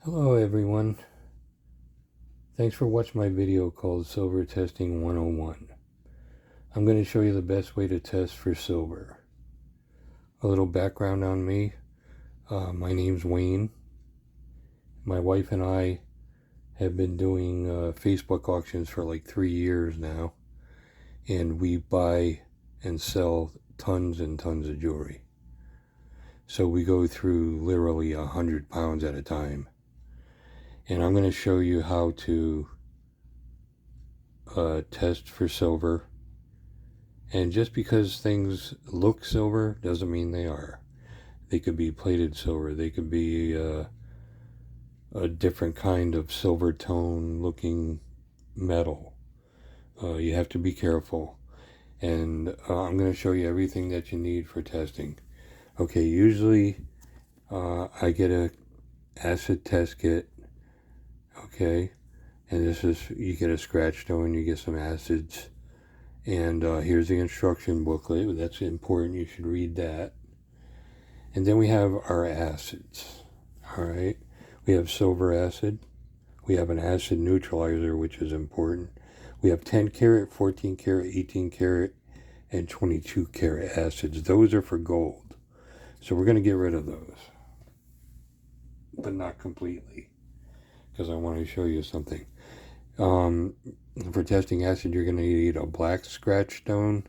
Hello everyone, thanks for watching my video called Silver Testing 101. I'm going to show you the best way to test for silver. A little background on me, my name's Wayne. My wife and I have been doing Facebook auctions for like 3 years now, and we buy and sell tons and tons of jewelry. So we go through literally 100 pounds at a time. And I'm going to show you how to test for silver. And just because things look silver doesn't mean they are. They could be plated silver. They could be a different kind of silver tone looking metal. You have to be careful. And I'm going to show you everything that you need for testing. Okay, usually I get a acid test kit. Okay, and this is, you get a scratch stone, you get some acids, and here's the instruction booklet. That's important, you should read that. And then we have our acids. All right, we have silver acid, we have an acid neutralizer, which is important. We have 10 karat, 14 karat, 18 karat, and 22 karat acids. Those are for gold, so we're going to get rid of those, but not completely, because I want to show you something. For testing acid, you're going to need a black scratch stone,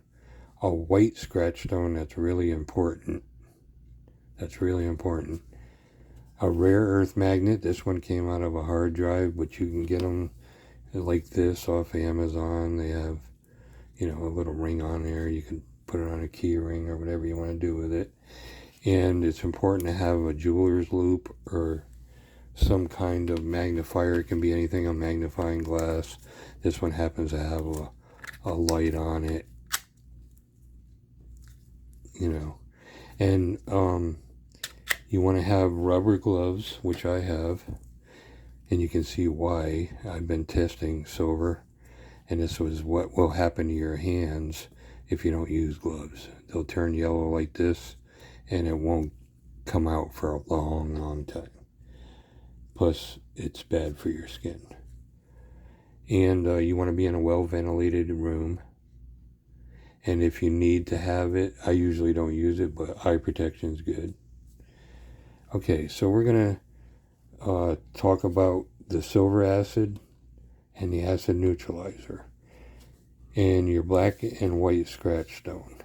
a white scratch stone. That's really important. That's really important. A rare earth magnet. This one came out of a hard drive, but you can get them like this off Amazon. They have, you know, a little ring on there. You can put it on a key ring or whatever you want to do with it. And it's important to have a jeweler's loupe or some kind of magnifier. It can be anything, a magnifying glass. This one happens to have a light on it, you know. And you want to have rubber gloves, which I have, and you can see why. I've been testing silver, and this was what will happen to your hands if you don't use gloves. They'll turn yellow like this, and it won't come out for a long time. Plus, it's bad for your skin. And you want to be in a well-ventilated room. And if you need to have it, I usually don't use it, but eye protection is good. Okay, so we're going to talk about the silver acid and the acid neutralizer and your black and white scratch stone.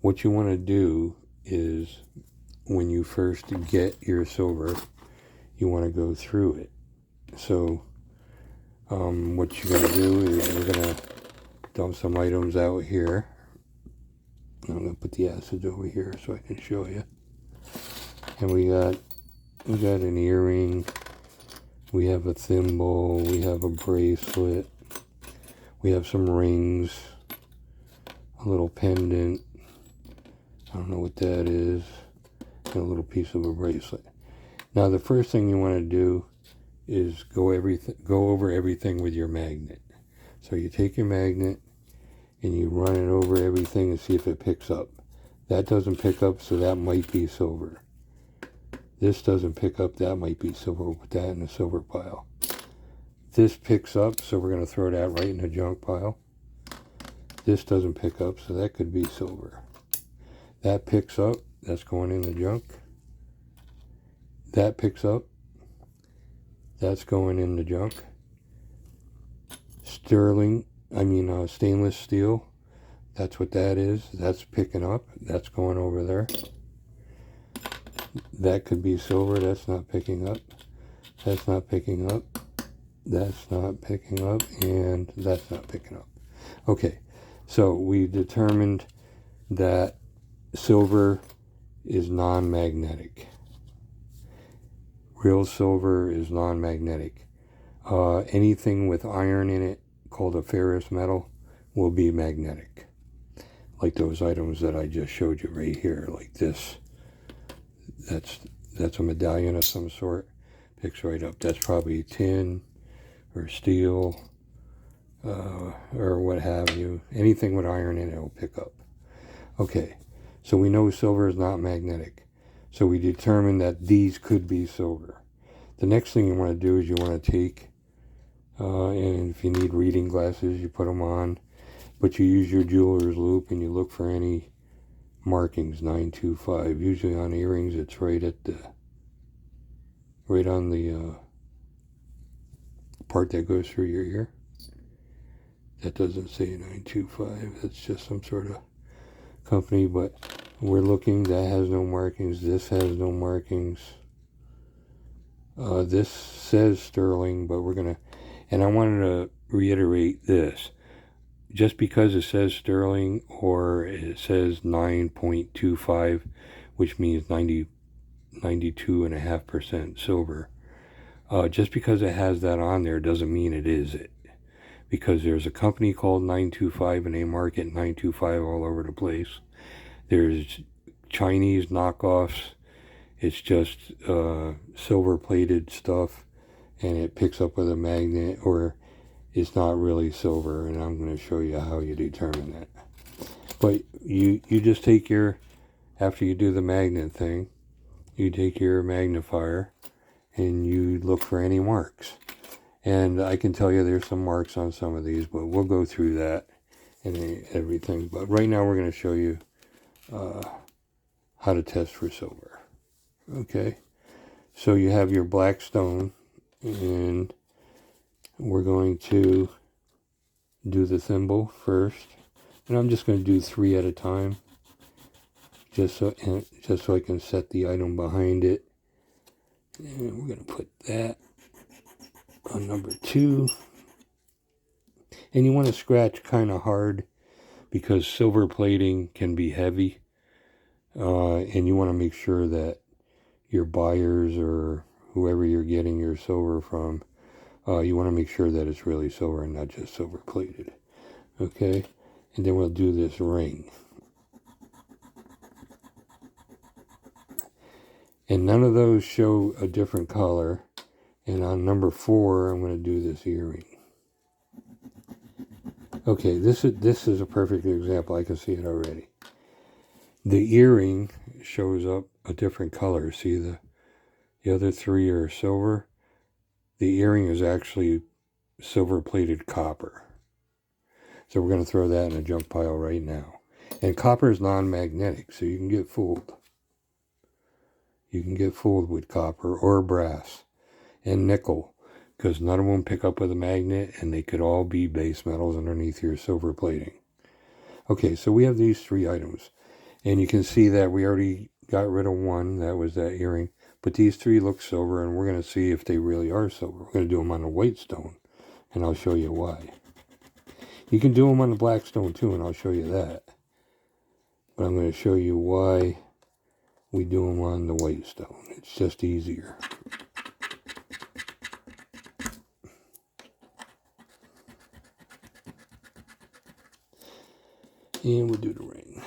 What you want to do is, when you first get your silver, you want to go through it. So what you're going to do is we're going to dump some items out here. I'm going to put the acids over here so I can show you. And we got an earring, we have a thimble, we have a bracelet, we have some rings, a little pendant, I don't know what that is, and a little piece of a bracelet. Now the first thing you want to do is go over everything with your magnet. So you take your magnet and you run it over everything and see if it picks up. That doesn't pick up, so that might be silver. This doesn't pick up, that might be silver. We'll put that in the silver pile. This picks up, so we're going to throw that right in the junk pile. This doesn't pick up, so that could be silver. That picks up, that's going in the junk. That picks up, that's going in the junk. Stainless steel, that's what that is. That's picking up, that's going over there. That could be silver, that's not picking up. That's not picking up. That's not picking up, and that's not picking up. Okay, so we determined that silver is non-magnetic. Real silver is non-magnetic. Anything with iron in it, called a ferrous metal, will be magnetic. Like those items that I just showed you right here, like this. That's a medallion of some sort. Picks right up. That's probably tin or steel or what have you. Anything with iron in it will pick up. Okay, so we know silver is not magnetic. So we determined that these could be silver. The next thing you want to do is you want to take, and if you need reading glasses, you put them on, but you use your jeweler's loupe and you look for any markings, 925. Usually on earrings, it's right on the part that goes through your ear. That doesn't say 925. That's just some sort of company, but we're looking. That has no markings. This has no markings. This says sterling, but we're gonna, and I wanted to reiterate this. Just because it says sterling or it says 9.25, which means 92.5% silver, just because it has that on there doesn't mean it is it. Because there's a company called 925 and they market 925 all over the place. There's Chinese knockoffs. It's just silver plated stuff, and it picks up with a magnet, or it's not really silver, and I'm going to show you how you determine that. But you just take your, after you do the magnet thing, you take your magnifier and you look for any marks. And I can tell you there's some marks on some of these, but we'll go through that and everything. But right now we're going to show you how to test for silver. Okay, so you have your black stone, and we're going to do the thimble first. And I'm just going to do 3 at a time, just so I can set the item behind it. And we're going to put that on number 2. And you want to scratch kind of hard because silver plating can be heavy. And you want to make sure that your buyers or whoever you're getting your silver from, you want to make sure that it's really silver and not just silver plated. Okay, and then we'll do this ring. And none of those show a different color. And on number 4, I'm going to do this earring. Okay, this is a perfect example. I can see it already. The earring shows up a different color. See, the other 3 are silver. The earring is actually silver plated copper. So we're going to throw that in a junk pile right now. And copper is non-magnetic, so you can get fooled. You can get fooled with copper or brass and nickel, because none of them pick up with a magnet, and they could all be base metals underneath your silver plating. Okay, so we have these 3 items, and you can see that we already got rid of one. That was that earring, but these 3 look silver, and we're going to see if they really are silver. We're going to do them on the white stone, and I'll show you why. You can do them on the black stone too, and I'll show you that. But I'm going to show you why we do them on the white stone. It's just easier. And we'll do the ring.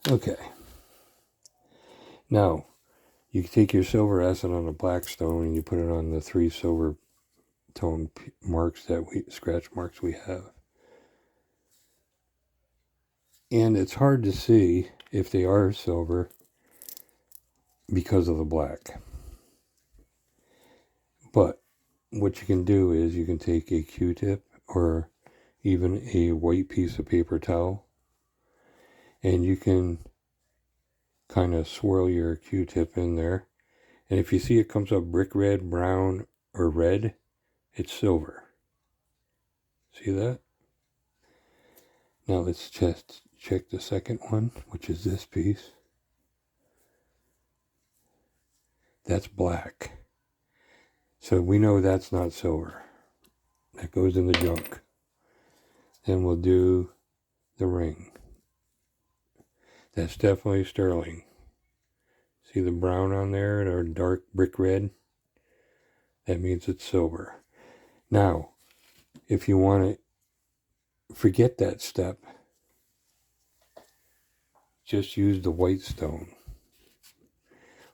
Okay. Now, you take your silver acid on a black stone and you put it on the 3 silver tone marks scratch marks we have. And it's hard to see if they are silver because of the black. But what you can do is you can take a Q-tip or even a white piece of paper towel, and you can kind of swirl your Q-tip in there. And if you see it comes up brick red, brown, or red, it's silver. See that? Now let's just check the second one, which is this piece. That's black. So we know that's not silver. That goes in the junk. Then we'll do the ring. That's definitely sterling. See the brown on there, or dark brick red? That means it's silver. Now, if you want to forget that step, just use the white stone.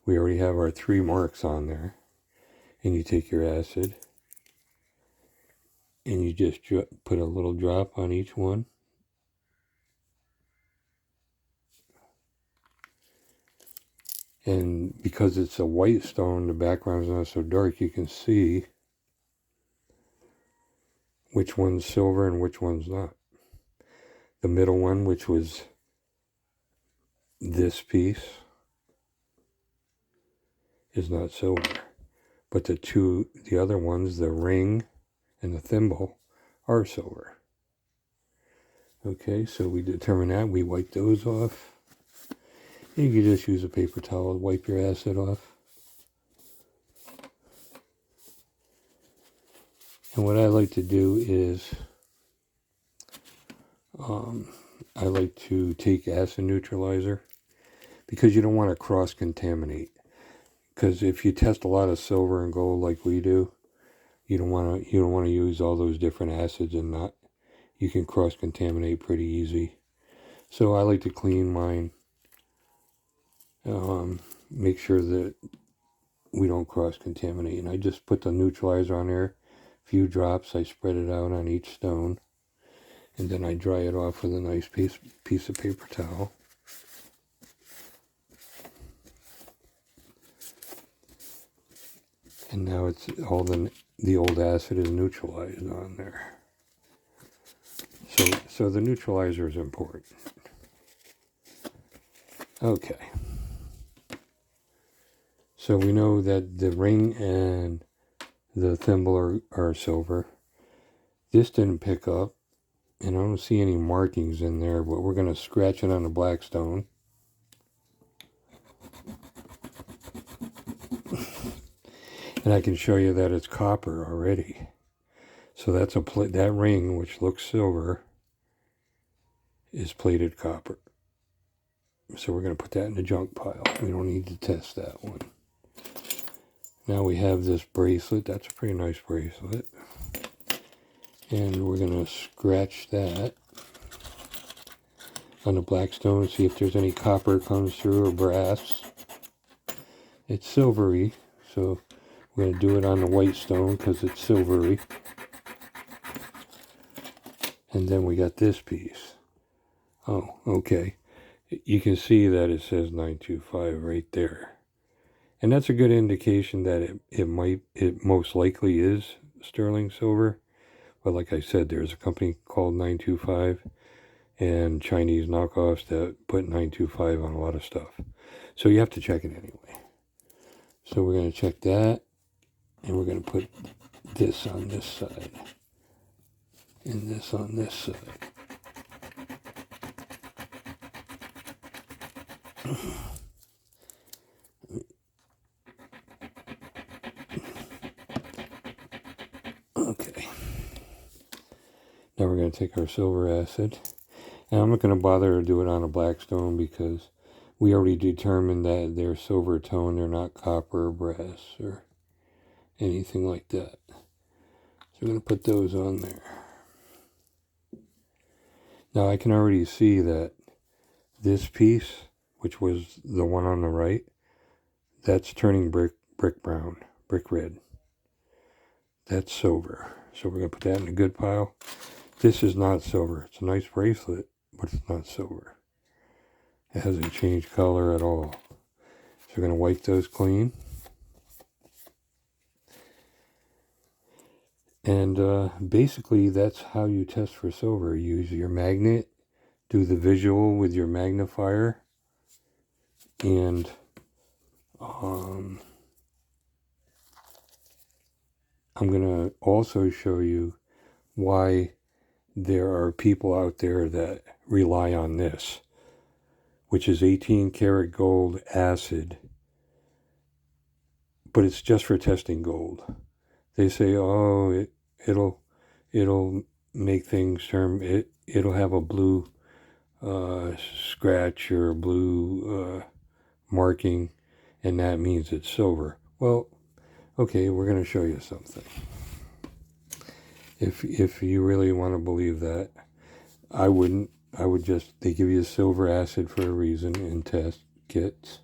We already have our 3 marks on there. And you take your acid and you just put a little drop on each one. And because it's a white stone, the background's not so dark, you can see which one's silver and which one's not. The middle one, which was this piece, is not silver. But the other ones, the ring and the thimble, are silver. Okay, so we determine that. We wipe those off. You can just use a paper towel to wipe your acid off. And what I like to do is, I like to take acid neutralizer, because you don't want to cross-contaminate. Because if you test a lot of silver and gold like we do, you don't want to use all those different acids, and you can cross-contaminate pretty easy. So I like to clean mine, make sure that we don't cross-contaminate. And I just put the neutralizer on there, a few drops. I spread it out on each stone, and then I dry it off with a nice piece of paper towel. And now it's all the old acid is neutralized on there. So the neutralizer is important. Okay. So we know that the ring and the thimble are silver. This didn't pick up, and I don't see any markings in there, but we're going to scratch it on the black stone. And I can show you that it's copper already. So that's that ring, which looks silver, is plated copper. So we're going to put that in the junk pile. We don't need to test that one. Now we have this bracelet. That's a pretty nice bracelet. And we're going to scratch that on the black stone, see if there's any copper comes through or brass. It's silvery, so we're going to do it on the white stone because it's silvery. And then we got this piece. Oh, okay. You can see that it says 925 right there. And that's a good indication that it most likely is sterling silver. But like I said, there's a company called 925 and Chinese knockoffs that put 925 on a lot of stuff. So you have to check it anyway. So we're going to check that, and we're going to put this on this side and this on this side. Okay. Now we're going to take our silver acid. And I'm not going to bother to do it on a black stone because we already determined that they're silver tone. They're not copper or brass or anything like that. So we're going to put those on there. Now I can already see that this piece, which was the one on the right, that's turning brick brown, brick red. That's silver. So we're going to put that in a good pile. This is not silver. It's a nice bracelet, but it's not silver. It hasn't changed color at all. So we're going to wipe those clean. And basically that's how you test for silver. Use your magnet, do the visual with your magnifier, and I'm going to also show you why there are people out there that rely on this, which is 18 karat gold acid, but it's just for testing gold. They say, oh, it'll make things turn, it'll have a blue scratch or a blue marking, and that means it's silver. Well, okay, we're going to show you something. If you really want to believe that, I wouldn't. I would just, they give you silver acid for a reason in test kits.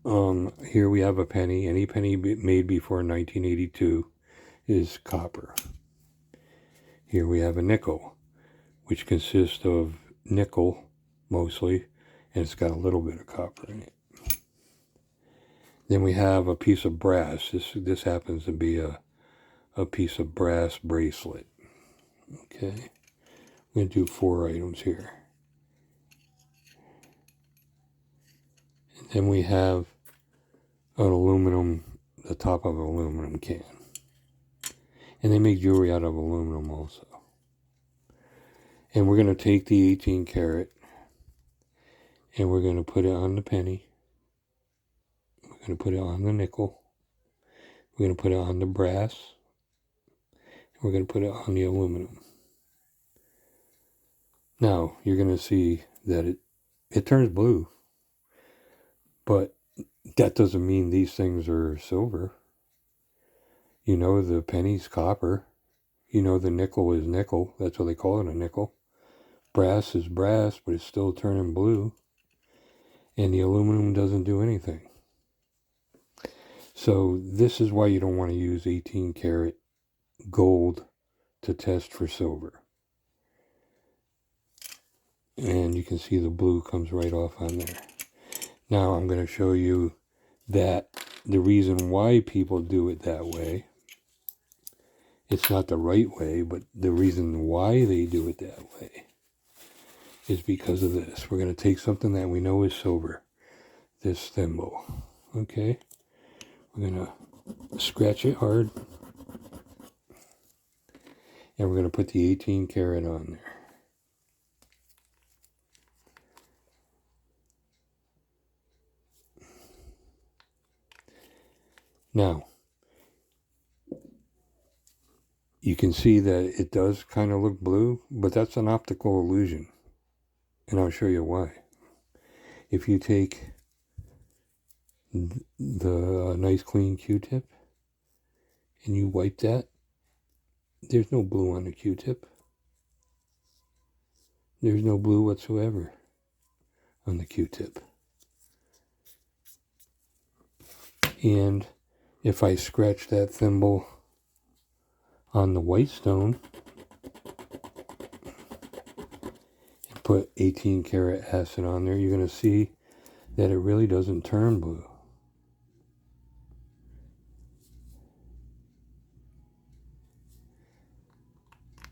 Here we have a penny. Any penny made before 1982 is copper. Here we have a nickel, which consists of nickel mostly, and it's got a little bit of copper in it. Then we have a piece of brass. This happens to be a piece of brass bracelet. Okay, I'm going to do 4 items here. And then we have an aluminum, the top of an aluminum can. And they make jewelry out of aluminum also. And we're going to take the 18 karat and we're going to put it on the penny. We're going to put it on the nickel. We're going to put it on the brass. And we're going to put it on the aluminum. Now, you're going to see that it turns blue. But that doesn't mean these things are silver. You know, the penny's copper. You know, the nickel is nickel. That's what they call it, a nickel. Brass is brass, but it's still turning blue. And the aluminum doesn't do anything. So this is why you don't want to use 18 karat gold to test for silver. And you can see the blue comes right off on there. Now I'm going to show you that the reason why people do it that way, it's not the right way, but the reason why they do it that way is because of this. We're going to take something that we know is silver, this thimble, okay? We're going to scratch it hard, and we're going to put the 18 karat on there. Now, you can see that it does kind of look blue, but that's an optical illusion. And I'll show you why. If you take the nice clean Q-tip and you wipe that, there's no blue on the Q-tip. There's no blue whatsoever on the Q-tip. And if I scratch that thimble on the white stone and put 18 karat acid on there, you're going to see that it really doesn't turn blue.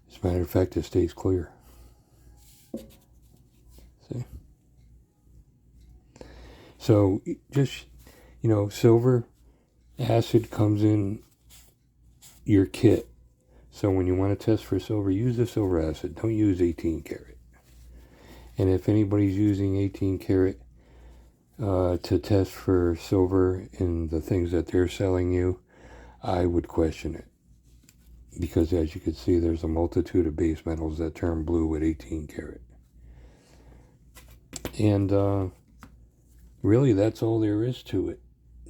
As a matter of fact, it stays clear. See? So just, you know, silver acid comes in your kit. So when you want to test for silver, use the silver acid. Don't use 18 karat. And if anybody's using 18 karat to test for silver in the things that they're selling you, I would question it. Because as you can see, there's a multitude of base metals that turn blue with 18 karat. And really, that's all there is to it.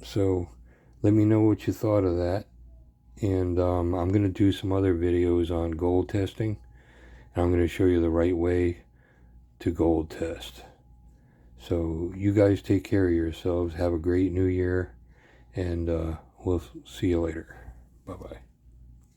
So let me know what you thought of that. And I'm going to do some other videos on gold testing. And I'm going to show you the right way to gold test. So you guys take care of yourselves. Have a great new year. And we'll see you later. Bye-bye.